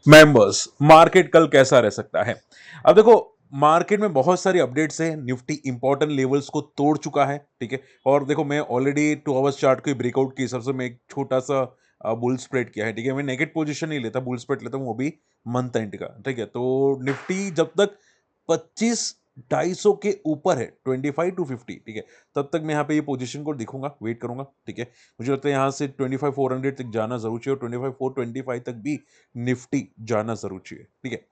Members, market कल कैसा रह सकता है? अब देखो, मार्केट में बहुत सारी अपडेट्स हैं। निफ्टी इंपॉर्टेंट लेवल्स को तोड़ चुका है, ठीक है। और देखो, मैं ऑलरेडी 2 आवर्स चार्ट के ब्रेकआउट के हिसाब से मैं एक छोटा सा बुल स्प्रेड किया है, ठीक है। मैं नेगेटिव पोजीशन नहीं लेता, बुल स्प्रेड लेता हूँ, वो भी मंथ एंड का, ठीक है। तो निफ्टी जब तक 25 250 के ऊपर है, 25 टू 50, ठीक है, तब तक मैं यहाँ पे ये पोजीशन को दिखूंगा, वेट करूंगा, ठीक है। मुझे लगता है यहाँ से 25 400 तक जाना जरूर चाहिए, और 25 425 तक भी निफ्टी जाना जरूर चाहिए, ठीक है।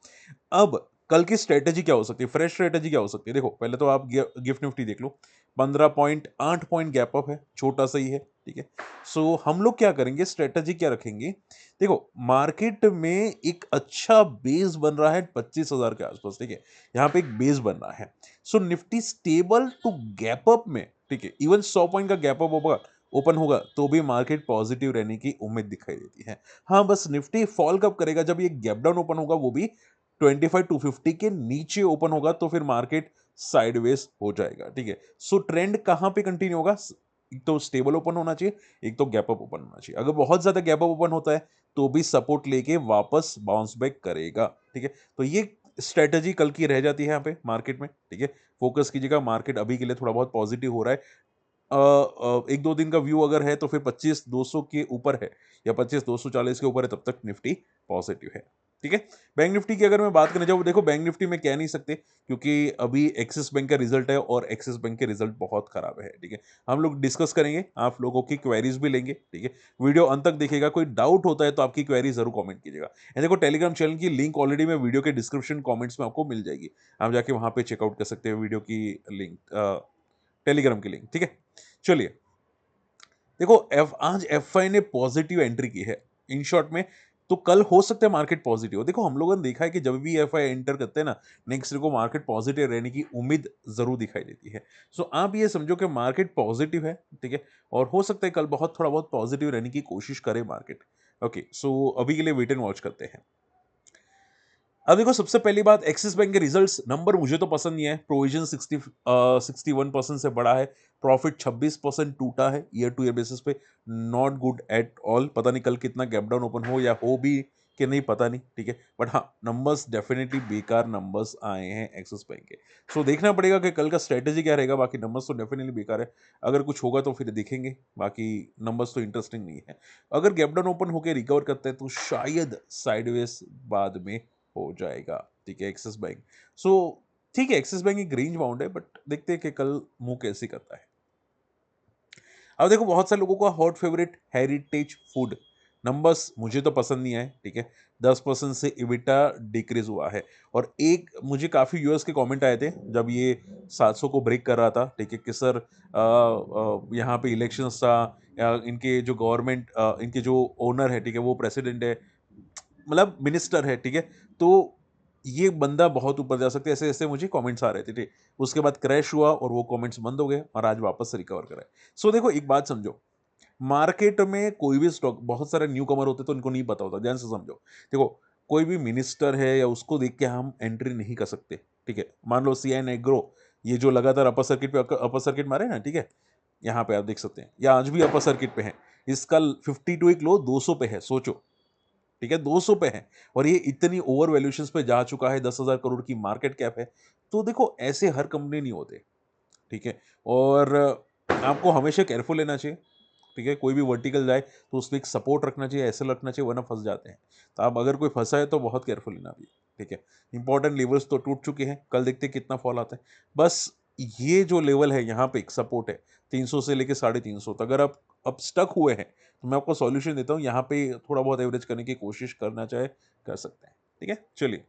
अब कल की स्ट्रेटेजी क्या हो सकती है, फ्रेश स्ट्रेटेजी क्या हो सकती है? देखो, पहले तो आप गिफ्ट निफ्टी देख लो, 15.8 पॉइंट गैप अप है, छोटा सा ही है, ठीक है। सो हम लोग क्या करेंगे, स्ट्रेटेजी क्या रखेंगे? देखो, मार्केट में एक अच्छा बेस बन रहा है 25,000 के आसपास, ठीक है। यहाँ पे एक बेस बन रहा है। So Nifty stable to gap up में, ठीक है, इवन 100 पॉइंट का गैप अप होगा, ओपन होगा, तो भी मार्केट पॉजिटिव रहने की उम्मीद दिखाई देती है। हाँ, बस निफ्टी फॉल कब करेगा? जब ये गैप डाउन ओपन होगा, वो भी 25 टू 50 के नीचे ओपन होगा, तो फिर मार्केट साइडवेज हो जाएगा, ठीक है। सो ट्रेंड कहां पे कंटिन्यू होगा? एक तो स्टेबल ओपन होना चाहिए, एक तो गैप अप ओपन होना चाहिए। अगर बहुत ज्यादा गैप अप ओपन होता है, तो भी सपोर्ट लेके वापस बाउंस बैक करेगा, ठीक है। तो ये स्ट्रेटेजी कल की रह जाती है यहाँ पे मार्केट में, ठीक है। फोकस कीजिएगा, मार्केट अभी के लिए थोड़ा बहुत पॉजिटिव हो रहा है। एक दो दिन का व्यू अगर है, तो फिर 25,200 के ऊपर है, या 25,240 के ऊपर है, तब तक निफ्टी पॉजिटिव है, ठीक है। बैंक निफ्टी की अगर मैं बात करने जाऊँ, देखो, बैंक निफ्टी में कह नहीं सकते, क्योंकि अभी एक्सिस बैंक का रिजल्ट है, और एक्सिस बैंक के रिजल्ट बहुत खराब है, ठीक है। हम लोग डिस्कस करेंगे, आप लोगों की क्वेरीज भी लेंगे, ठीक है। वीडियो अंत तक देखिएगा, कोई डाउट होता है तो आपकी क्वेरी जरूर कमेंट कीजिएगा। एंड देखो, टेलीग्राम चैनल की लिंक ऑलरेडी मैं वीडियो के डिस्क्रिप्शन कमेंट्स में आपको मिल जाएगी, आप जाके वहां पे चेकआउट कर सकते हैं वीडियो की लिंक, टेलीग्राम की लिंक, ठीक है। चलिए, देखो, आज एफआई ने पॉजिटिव एंट्री की है, इन शॉर्ट में। तो कल हो सकता है मार्केट पॉजिटिव हो। देखो, हम लोगों ने देखा है कि जब भी एफआई एंटर करते हैं ना, नेक्स्ट डे को मार्केट पॉजिटिव रहने की उम्मीद जरूर दिखाई देती है। सो आप ये समझो कि मार्केट पॉजिटिव है, ठीक है। और हो सकता है कल बहुत थोड़ा बहुत पॉजिटिव रहने की कोशिश करे मार्केट। ओके, सो अभी के लिए वेट एंड वॉच करते हैं। अब देखो, सबसे पहली बात, एक्सिस बैंक के रिजल्ट्स नंबर मुझे तो पसंद नहीं है। प्रोविजन 61% से बड़ा है, प्रॉफिट 26% टूटा है ईयर टू ईयर बेसिस पे, नॉट गुड एट ऑल। पता नहीं कल कितना गैप डाउन ओपन हो या हो भी कि नहीं, पता नहीं, ठीक है। बट हाँ, नंबर्स डेफिनेटली बेकार नंबर्स आए हैं एक्सिस बैंक के। सो देखना पड़ेगा कि कल का स्ट्रेटेजी क्या रहेगा। बाकी नंबर्स तो डेफिनेटली बेकार है, अगर कुछ होगा तो फिर देखेंगे। बाकी नंबर्स तो इंटरेस्टिंग नहीं है। अगर गैप डाउन ओपन होकर रिकवर करते हैं, तो शायद साइडवेज बाद में हो जाएगा, ठीक है, एक्सिस बैंक। सो ठीक है, एक्सिस बैंक एक रेंज बाउंड है, बट देखते हैं कि कल मुंह कैसे करता है। अब देखो, बहुत सारे लोगों का hot favourite heritage food, numbers मुझे तो पसंद नहीं आए, ठीक है। 10% से इबिटा डिक्रीज हुआ है। और एक मुझे काफी यूएस के कमेंट आए थे जब ये 700 को ब्रेक कर रहा था, ठीक है, कि सर यहाँ पे इलेक्शन था, इनके जो गवर्नमेंट, इनके जो ओनर है, ठीक है, वो प्रेसिडेंट है, मतलब मिनिस्टर है, ठीक है। तो ये बंदा बहुत ऊपर जा सकते हैं, ऐसे ऐसे मुझे कमेंट्स आ रहे थे, ठीक। उसके बाद क्रैश हुआ और वो कमेंट्स बंद हो गए, और आज वापस से रिकवर करा है। सो देखो, एक बात समझो, मार्केट में कोई भी स्टॉक, बहुत सारे न्यू कमर होते तो इनको नहीं पता होता, ध्यान से समझो। देखो, कोई भी मिनिस्टर है, या उसको देख के हम एंट्री नहीं कर सकते, ठीक है। मान लो सीआईएन एग्रो, ये जो लगातार अपर सर्किट पे अपर सर्किट मारे ना, ठीक है, यहाँ पे आप देख सकते हैं, या आज भी अपर सर्किट पे है। इसका 52 एक लो 200 पे है, सोचो, ठीक है, 200 पे है। और ये इतनी ओवर वैल्यूएशंस पे जा चुका है, 10,000 करोड़ की मार्केट कैप है। तो देखो, ऐसे हर कंपनी नहीं होते, ठीक है। और आपको हमेशा केयरफुल लेना चाहिए, ठीक है। कोई भी वर्टिकल जाए तो उसमें एक सपोर्ट रखना चाहिए, ऐसे रखना चाहिए, वरना फंस जाते हैं। तो आप अगर कोई फंसा है तो बहुत केयरफुल लेना भी, ठीक है। इंपॉर्टेंट लेवल्स तो टूट चुके हैं, कल देखते हैं कितना फॉल आता है। बस ये जो लेवल है, यहाँ पे एक सपोर्ट है 300 से लेके 350 तक। अगर आप अब स्टक हुए हैं, तो मैं आपको सॉल्यूशन देता हूँ, यहाँ पे थोड़ा बहुत एवरेज करने की कोशिश करना चाहे, कर सकते हैं, ठीक है। चलिए,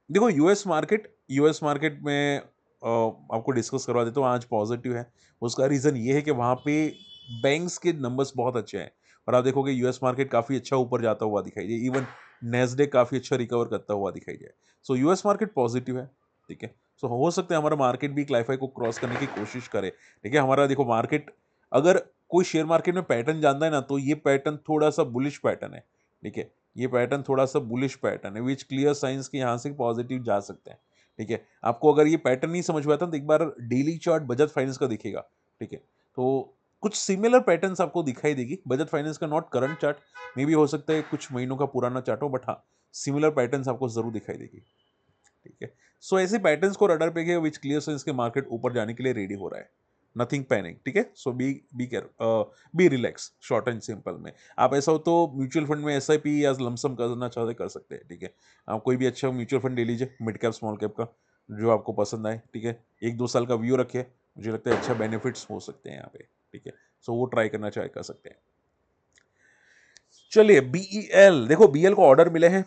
देखो, यूएस मार्केट में आपको डिस्कस करवा देता हूँ, आज पॉजिटिव है। उसका रीजन ये है कि वहां पे बैंक्स के नंबर्स बहुत अच्छे हैं, और आप देखोगे यूएस मार्केट काफी अच्छा ऊपर जाता हुआ दिखाई दे, इवन नेस्डेक काफी अच्छा रिकवर करता हुआ दिखाई दे। सो यूएस मार्केट पॉजिटिव है, ठीक है। सो हो सकता है हमारा मार्केट भी क्लाइफाई को क्रॉस करने की कोशिश करे, ठीक है। हमारा देखो, मार्केट, अगर कोई शेयर मार्केट में पैटर्न जानता है ना, तो ये पैटर्न थोड़ा सा बुलिश पैटर्न है, ठीक है। ये पैटर्न थोड़ा सा बुलिश पैटर्न है, विच क्लियर साइंस के यहाँ से पॉजिटिव जा सकते हैं, ठीक है। आपको अगर ये पैटर्न नहीं समझ में आता तो एक बार डेली चार्ट बजाज फाइनेंस का दिखेगा, ठीक है। तो कुछ सिमिलर पैटर्न्स आपको दिखाई देगी। बजाज फाइनेंस का not current chart, may be हो सकता है कुछ महीनों का पुराना चार्ट हो, बट हाँ सिमिलर पैटर्न्स आपको जरूर दिखाई देगी। ठीक है, सो ऐसे पैटर्न्स को रडार पे विच क्लियर सेंस के मार्केट ऊपर जाने के लिए रेडी हो रहा है। नथिंग पैनिक, ठीक है। So be care, be relax, short and simple में। आप ऐसा हो तो म्यूचुअल फंड में एसआईपी या लमसम करना चाहते कर सकते हैं। ठीक है, आप कोई भी अच्छा म्यूचुअल फंड ले लीजिए, मिड कैप स्मॉल कैप का, जो आपको पसंद आए। ठीक है, 1-2 साल का व्यू रखिए, मुझे लगता है अच्छा बेनिफिट्स हो सकते हैं यहाँ पे। ठीक है, सो वो ट्राई करना चाहे कर सकते हैं। चलिए बीईएल, देखो बीएल को ऑर्डर मिले हैं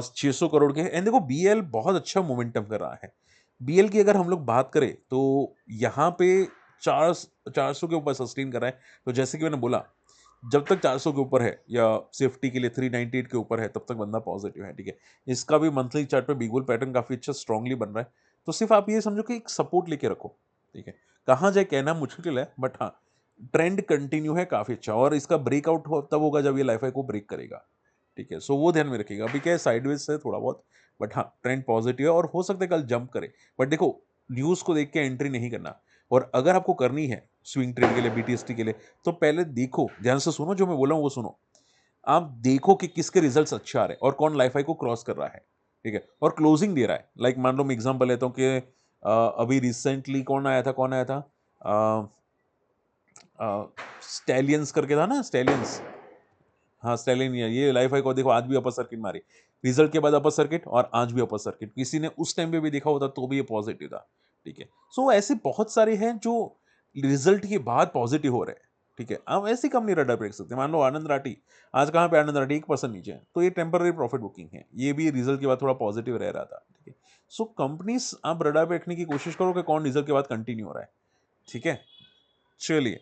600 करोड़ के, एंड देखो बीएल बहुत अच्छा मोमेंटम कर रहा है। बीएल की अगर हम लोग बात करें तो यहाँ पे 400 के ऊपर सस्टेन कर रहा है। तो जैसे कि मैंने बोला, जब तक 400 के ऊपर है या सेफ्टी के लिए 398 के ऊपर है, तब तक बंदा पॉजिटिव है। ठीक है, इसका भी मंथली चार्ट पे बिग बुल पैटर्न काफी अच्छा स्ट्रांगली बन रहा है। तो सिर्फ आप ये समझो कि एक सपोर्ट लेके रखो। ठीक है, कहाँ जाए कहना मुश्किल है, बट हाँ ट्रेंड कंटिन्यू है काफी अच्छा, और इसका ब्रेकआउट तब होगा जब ये लाइफाई को ब्रेक करेगा। ठीक है, सो वो ध्यान में रखिएगा। अभी क्या है, साइडवेज है थोड़ा बहुत, बट हाँ ट्रेंड पॉजिटिव है और हो सकता है कल जंप करे। बट देखो, न्यूज को देख के एंट्री नहीं करना, और अगर आपको करनी है स्विंग ट्रेड के लिए, बीटीएसटी के लिए, तो पहले देखो, ध्यान से सुनो, जो मैं बोला हूं वो सुनो। आप देखो कि किसके रिजल्ट्स अच्छे आ रहे हैं और कौन लाइफाई को क्रॉस कर रहा है। ठीक है, और क्लोजिंग दे रहा है। लाइक मान लो मैं एग्जांपल लेता हूं कि अभी रिसेंटली कौन आया था स्टैलियंस करके था ना, स्टैलियंस। हाँ स्टैलियन, ये लाइफ हाई को देखो, आज भी अपर सर्किट मारी, रिजल्ट के बाद अपर सर्किट, और आज भी अपर सर्किट। किसी ने उस टाइम पे भी देखा होता तो भी ये पॉजिटिव था। ठीक है, सो ऐसे बहुत सारे हैं जो रिजल्ट के बाद पॉजिटिव हो रहे हैं। ठीक है, आप ऐसी कंपनी रडार पे रख सकते हैं। मान लो आनंद राठी, आज कहाँ पे आनंद राठी 1% नीचे है, तो ये टेम्पररी प्रॉफिट बुकिंग है, ये भी रिजल्ट के बाद थोड़ा पॉजिटिव रह रहा था। ठीक है, सो कंपनीज आप रडार पे रखने की कोशिश करो कि कौन रिजल्ट के बाद कंटिन्यू हो रहा है। ठीक है, चलिए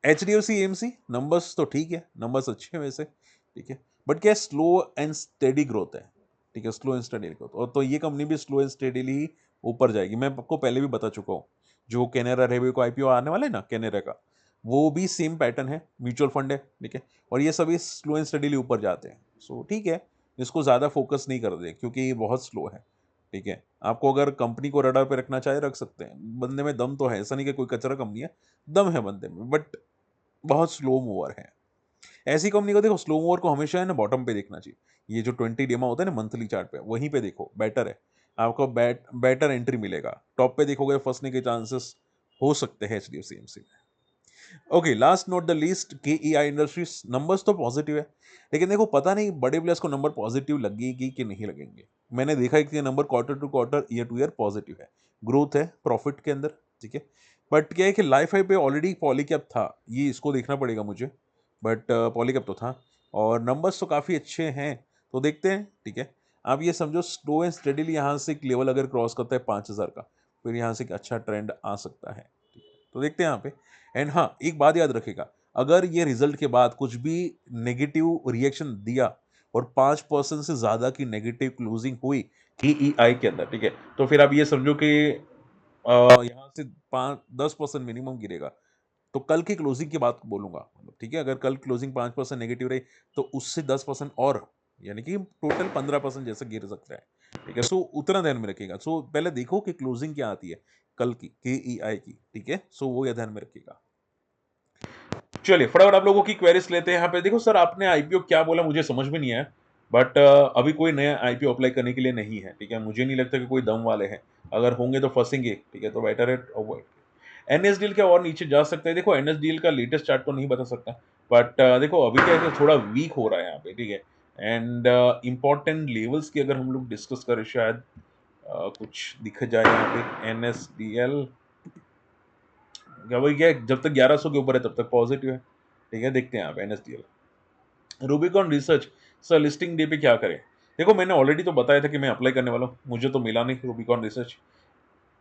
HDFC AMC, नंबर्स तो ठीक है, नंबर्स अच्छे हैं वैसे। ठीक है, बट क्या स्लो एंड स्टेडी ग्रोथ है। ठीक है, स्लो एंड स्टेडी ग्रोथ, और तो ये कंपनी भी स्लो एंड स्टेडीली ही ऊपर जाएगी। मैं आपको पहले भी बता चुका हूँ, जो कैनेरा रेवे को आईपीओ आने वाला है ना कैनेरा का, वो भी सेम पैटर्न है, म्यूचुअल फंड है। ठीक है, और ये सभी स्लो एंड स्टेडीली ऊपर जाते हैं। सो ठीक है, इसको ज़्यादा फोकस नहीं कर दे क्योंकि ये बहुत स्लो है। ठीक है, आपको अगर कंपनी को रडार पे रखना चाहे रख सकते हैं, बंदे में दम तो है, ऐसा नहीं कि कोई कचरा कंपनी है, दम है बंदे में, बट बहुत स्लो मूवर है। ऐसी कंपनी को देखो, स्लो मूवर को हमेशा है ना बॉटम पे देखना चाहिए। ये जो 20 डेमा होता है ना मंथली चार्ट पे, वहीं पे देखो, बेटर है, आपको बेटर एंट्री मिलेगा। टॉप पे देखोगे फंसने के चांसेस हो सकते हैं HDFC AMC में। Okay, last not the least, KEI industries, numbers तो पॉजिटिव है, लेकिन देखो पता नहीं बड़े प्लेयर्स को नंबर पॉजिटिव लगेगी कि नहीं लगेंगे। मैंने देखा है कि number quarter to quarter, year to year positive है, ग्रोथ है प्रॉफिट के अंदर। ठीक है, बट क्या है कि लाइफ हाई पे ऑलरेडी पॉलीकैप था, ये इसको देखना पड़ेगा मुझे, बट पॉलीकैप तो था, और नंबर्स तो काफ़ी अच्छे हैं, तो देखते हैं। ठीक है, आप ये समझो स्लो एंड स्टेडीली यहाँ से एक लेवल अगर क्रॉस करता है 5,000 का, फिर यहाँ से एक अच्छा ट्रेंड आ सकता है। ठीक है, तो देखते हैं यहाँ पे। एंड हाँ, एक बात याद रखेगा, अगर ये रिजल्ट के बाद कुछ भी नेगेटिव रिएक्शन दिया और 5% से ज्यादा की नेगेटिव क्लोजिंग हुई KEI के अंदर, ठीक है, तो फिर आप ये समझो कि यहाँ से 5-10% मिनिमम गिरेगा। तो कल की क्लोजिंग की बात बोलूंगा, मतलब ठीक है, अगर कल क्लोजिंग 5% नेगेटिव रही, तो उससे 10% और, यानी कि टोटल 15% जैसे गिर सकता है। ठीक है, सो उतना ध्यान में रखिएगा। सो पहले देखो कि क्लोजिंग क्या आती है कल की KEI की। ठीक है, सो वो या ध्यान में रखिएगा। चलिए फटाफट आप लोगों की क्वेरीज लेते हैं। यहाँ पे देखो सर, आपने आईपीओ क्या बोला मुझे समझ में नहीं आया, बट अभी कोई नया आईपीओ अप्लाई करने के लिए नहीं है। ठीक है, मुझे नहीं लगता कि कोई दम वाले हैं, अगर होंगे तो फंसेंगे। ठीक है, तो बेटर है अवॉइड। एनएसडीएल क्या और नीचे जा सकता है? देखो एनएसडीएल का लेटेस्ट चार्ट तो नहीं बता सकता, बट देखो अभी क्या है कि थोड़ा वीक हो रहा है यहाँ पे। ठीक है, एंड इंपॉर्टेंट लेवल्स की अगर हम लोग डिस्कस करें, शायद कुछ दिख जाए यहाँ पे। एनएसडीएल क्या वही क्या है, जब तक 1100 के ऊपर है तब तक पॉजिटिव है। ठीक है, देखते हैं आप NSDL. Rubicon research, sir listing day पे क्या करें? देखो मैंने ऑलरेडी तो बताया था कि मैं अप्लाई करने वाला हूँ, मुझे तो मिला नहीं रूबिकॉन रिसर्च।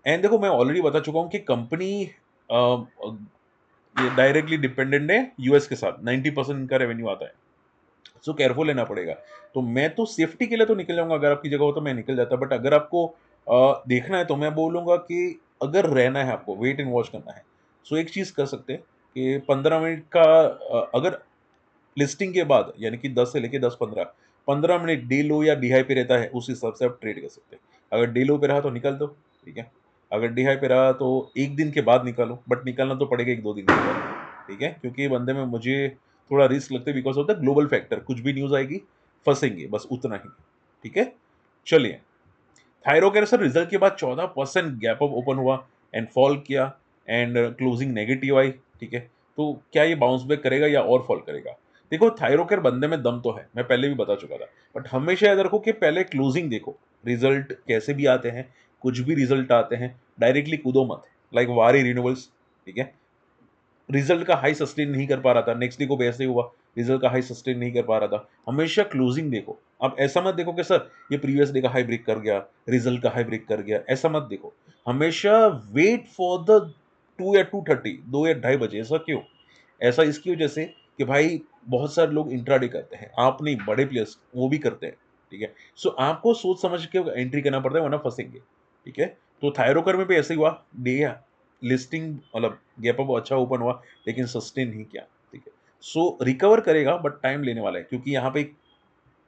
एंड देखो मैं ऑलरेडी बता चुका हूँ कि कंपनी ये डायरेक्टली डिपेंडेंट है यूएस के साथ, 90% इनका रेवेन्यू आता है, सो केयरफुल लेना पड़ेगा। तो मैं तो सेफ्टी के लिए तो निकल जाऊंगा, अगर आपकी जगह हो तो मैं निकल जाता, बट अगर आपको देखना है तो मैं बोलूंगा कि अगर रहना है आपको, वेट एंड वॉच करना है, सो एक चीज कर सकते हैं कि 15 मिनट का अगर लिस्टिंग के बाद, यानी कि 10 से लेके 10-15 मिनट डे लो या डी हाई पे रहता है, उस हिसाब से आप ट्रेड कर सकते हैं। अगर डे लो पे रहा तो निकल दो। ठीक है, अगर डी हाई पे रहा तो एक दिन के बाद निकालो, बट निकालना तो पड़ेगा एक दो दिन के बाद, ठीक है, क्योंकि ये बंदे में मुझे थोड़ा रिस्क लगता है because of the global factor, कुछ भी न्यूज आएगी फंसेंगे, बस उतना ही, ठीक है। चलिए, थायरोकेयर सर रिजल्ट के बाद 14% गैप अप ओपन हुआ एंड फॉल किया एंड क्लोजिंग नेगेटिव आई, ठीक है। तो क्या ये बाउंस बैक करेगा या और फॉल करेगा? देखो, थायरोकेयर बंदे में दम तो है, मैं पहले भी बता चुका था, बट हमेशा याद रखो कि पहले क्लोजिंग देखो, रिजल्ट कैसे भी आते हैं, कुछ भी रिजल्ट आते हैं, डायरेक्टली कूदो मत, लाइक वारी रिन्यूएबल्स, ठीक है। रिजल्ट का हाई सस्टेन नहीं कर पा रहा था, नेक्स्ट डे को भी ऐसे ही हुआ, रिजल्ट का हाई सस्टेन नहीं कर पा रहा था। हमेशा क्लोजिंग देखो, आप ऐसा मत देखो कि सर ये प्रीवियस डे का हाई ब्रेक कर गया, रिजल्ट का हाई ब्रेक कर गया, ऐसा मत देखो। हमेशा वेट फॉर द 2 या 2:30, 2 या ढाई बजे। ऐसा क्यों? ऐसा इसकी वजह से कि भाई बहुत सारे लोग इंट्राडे करते हैं, आप नहीं, बड़े प्लेयर्स वो भी करते हैं, ठीक है। सो आपको सोच समझ के एंट्री करना पड़ता है, वरना फंसेंगे, ठीक है। तो थायरोकर में भी ऐसे ही हुआ, डे लिस्टिंग मतलब गैप अप अच्छा ओपन हुआ, लेकिन सस्टेन नहीं किया, ठीक है। सो रिकवर करेगा, बट टाइम लेने वाला है, क्योंकि यहाँ पे एक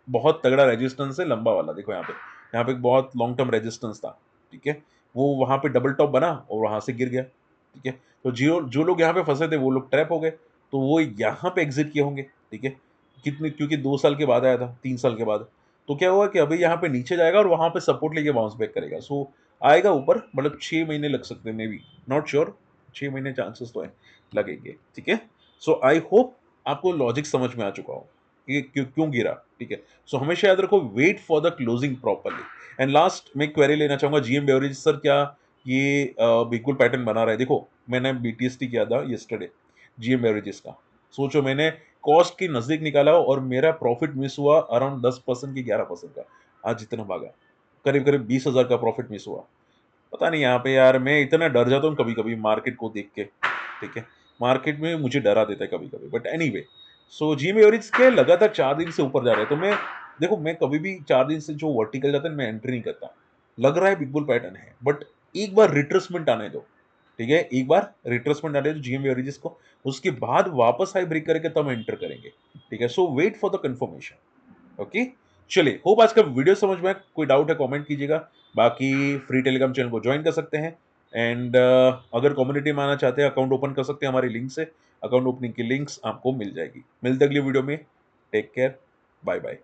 बहुत तगड़ा रेजिस्टेंस है, लंबा वाला। देखो यहाँ पे एक बहुत लॉन्ग टर्म रेजिस्टेंस था, ठीक है। वो वहां पे डबल टॉप बना और वहां से गिर गया, ठीक है। तो जो जो लोग यहाँ पे फंसे थे वो लोग ट्रैप हो गए, तो वो यहाँ पे एग्जिट किए होंगे, ठीक है। कितने, क्योंकि 2 साल के बाद आया था, 3 साल के बाद। तो क्या हुआ कि अभी यहाँ पे नीचे जाएगा और वहां पे सपोर्ट लेके बाउंस बैक करेगा, सो आएगा ऊपर, मतलब 6 महीने लग सकते हैं, मे बी, नॉट श्योर, 6 महीने चांसेस तो है लगेंगे, ठीक है। सो आई होप आपको लॉजिक समझ में आ चुका हो कि क्यों क्यों गिरा, ठीक है। सो हमेशा याद रखो, wait for the closing properly. And last मैं क्वेरी लेना चाहूंगा, जीएम बेवरेज सर, क्या ये बिल्कुल पैटर्न बना रहा है? देखो, मैंने बीटीएसटी किया था यस्टरडे जीएम बेवरेजेस का। सोचो, मैंने कॉस्ट के नजदीक निकाला और मेरा प्रॉफिट मिस हुआ अराउंड 10% की 11% का। आज इतना भागा, करीब करीब 20,000 का प्रॉफिट मिस हुआ। पता नहीं, यहाँ पे यार मैं इतना डर जाता हूँ कभी कभी मार्केट को देख के, ठीक है। मार्केट में मुझे डरा देता है कभी कभी, but any way. So GM average के लगातार 4 दिन से ऊपर जा रहे हैं, तो मैं, देखो, मैं कभी भी 4 दिन से जो वर्टिकल जाता है मैं एंट्री नहीं करता। लग रहा है बिग बुल पैटर्न है, बट एक बार रिट्रेसमेंट आने दो, ठीक है। एक बार रिट्रेसमेंट आने दो जीएम एवरेजेस को, उसके बाद वापस हाई ब्रेक करके तब एंटर करेंगे, ठीक है। So wait for the confirmation, okay. चलिए, होप आज का वीडियो समझ में आया। कोई डाउट है कमेंट कीजिएगा, बाकी फ्री टेलीग्राम चैनल को ज्वाइन कर सकते हैं। एंड अगर कम्युनिटी में आना चाहते हैं, अकाउंट ओपन कर सकते हैं हमारी लिंक से। अकाउंट ओपनिंग की लिंक्स आपको मिल जाएगी। मिलते हैं अगली वीडियो में। Take care, bye bye.